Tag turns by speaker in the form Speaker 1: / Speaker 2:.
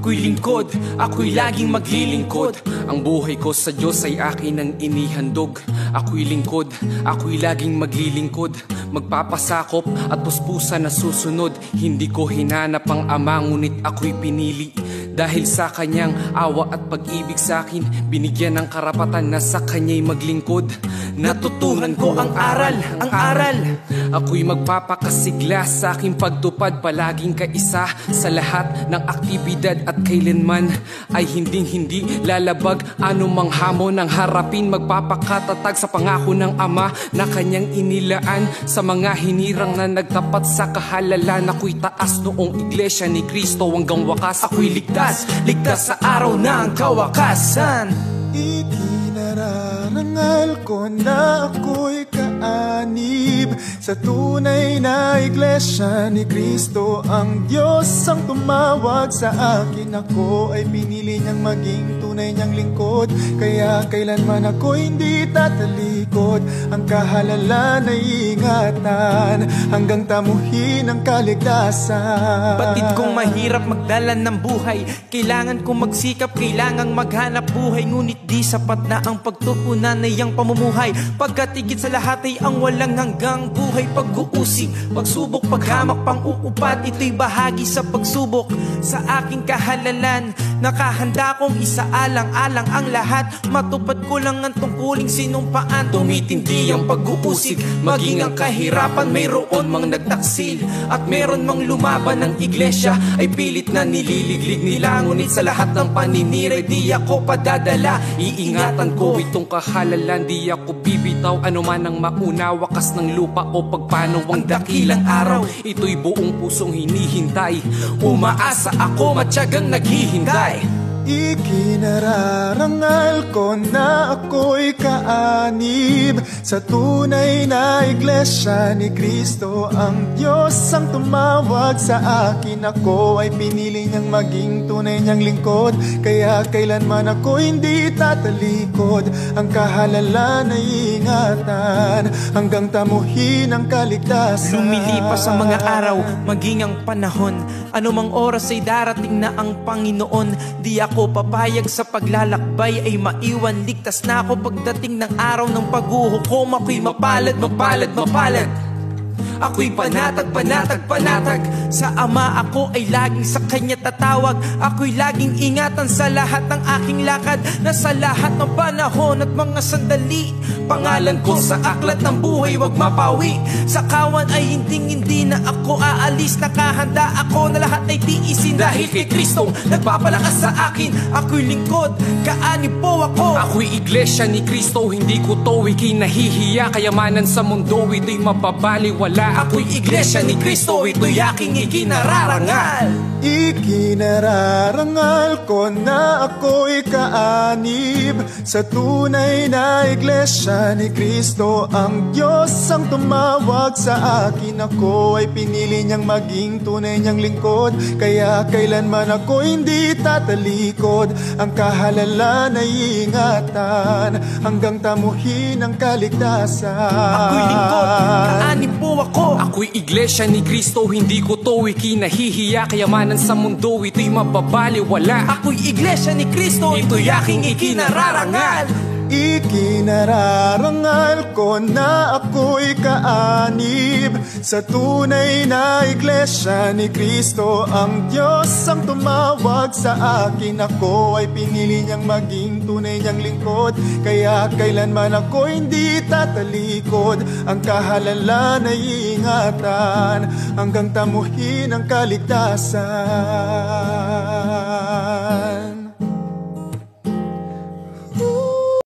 Speaker 1: Ako'y lingkod, ako'y laging maglilingkod. Ang buhay ko sa Diyos ay akin ang inihandog. Ako'y lingkod, ako'y laging maglilingkod. Magpapasakop at puspusan na susunod. Hindi ko hinanap ang Ama, ngunit ako'y pinili. Dahil sa kanyang awa at pag-ibig sa akin, binigyan ng karapatan na sa kanya'y maglingkod. Natutunan ko ang aral, ang aral. Ako'y magpapakasigla sa aking pagtupad, palaging kaisa sa lahat ng aktibidad at kailanman ay hinding-hindi lalabag anumang hamon ng harapin. Magpapakatatag sa pangako ng Ama na kanyang inilaan sa mga hinirang na nagtapat sa kahalalan. Ako'y taas noong iglesia ni Kristo hanggang wakas. Ako'y ligtas, ligtas sa araw ng kawakasan.
Speaker 2: Itinararangal ko na ako'y kaanib sa tunay na iglesia ni Kristo. Ang Diyos ang tumawag sa akin, ako ay pinili niyang maging tunay niyang lingkod. Kaya kailanman ako hindi tatalikod, ang kahalalan ay ingatan hanggang tamuhin ang kaligtasan.
Speaker 1: Batid kong mahirap magdala ng buhay, kailangan kong magsikap, kailangang maghanap buhay. Ngunit di sapat na ang pagtuunan ay ang pamumuhay, pagkat higit sa lahat ay ang walang hanggang buhay. Pag-uusig, pagsubok, paghamak, pang-uupat, ito'y bahagi sa pagsubok sa aking kahalalan. Nakahanda kong isaalang-alang ang lahat, matupad ko lang ang tungkuling sinumpaan. Tumitindi ang pag-uusig, maging ang kahirapan, mayroon mang nagtaksil at meron mang lumaban. Ng iglesia ay pilit na nililiglig nila, ngunit sa lahat ng paninira di ako padadala. Iingatan ko itong kahalalan, di ako bibitaw anuman ang mauna, wakas ng lupa o pagpanaw ang dakilang araw. Ito'y buong pusong hinihintay, umaasa ako, matyagang naghihintay.
Speaker 2: Ikinararangal ko na ako'y kaanib sa tunay na iglesia ni Kristo. Ang Diyos ang tumawag sa akin, ako ay pinili niyang maging tunay niyang lingkod. Kaya kailanman ako hindi tatalikod, ang kahalalan ay ingatan hanggang tamuhin ang kaligtasan.
Speaker 1: Lumilipas ang mga araw, maging ang panahon, anumang oras ay darating na ang Panginoon. Di ako papayag sa paglalakbay ay maiwan, ligtas na ako pagdating ng araw ng paghuhukom. Ako'y mapalad, mapalad, mapalad. Ako'y panatag, panatag, panatag. Sa Ama ako ay laging sa Kanya tatawag. Ako'y laging ingatan sa lahat ng aking lakad, na sa lahat ng panahon at mga sandali, pangalan ko sa aklat ng buhay wag mapawi. Sa kawan ay hindi na ako aalis, nakahanda ako na lahat ay tiisin. Dahil kay Kristong nagpapalakas sa akin, ako'y lingkod, kaanib po ako. Ako'y iglesia ni Kristo, hindi ko to ikinahihiya. Kayamanan sa mundo ito'y mababaliwala. Ako'y iglesia ni Kristo, ito'y aking ikinararangal.
Speaker 2: Ikinararangal ko na ako'y kaanib sa tunay na iglesia ni Kristo. Ang Diyos ang tumawag sa akin, ako ay pinili niyang maging tunay niyang lingkod. Kaya kailanman ako hindi tatalikod, ang kahalalan ay ingatan hanggang tamuhin ang kaligtasan.
Speaker 1: Ako'y lingkod, kaanib po ako. Ako'y iglesia ni Kristo, hindi ko to ikinahihiya. Kayamanan sa mundo ito'y mababaliwala. Ako'y iglesia ni Kristo, ito'y aking ikinararangal.
Speaker 2: Ikinararangal ko na ako'y kaanib sa tunay na iglesia ni Kristo. Ang Diyos ang tumawag sa akin, ako ay pinili niyang maging tunay niyang lingkod. Kaya kailanman ako hindi tatalikod, ang kahalalan ay ingatan hanggang tamuhin ang kaligtasan.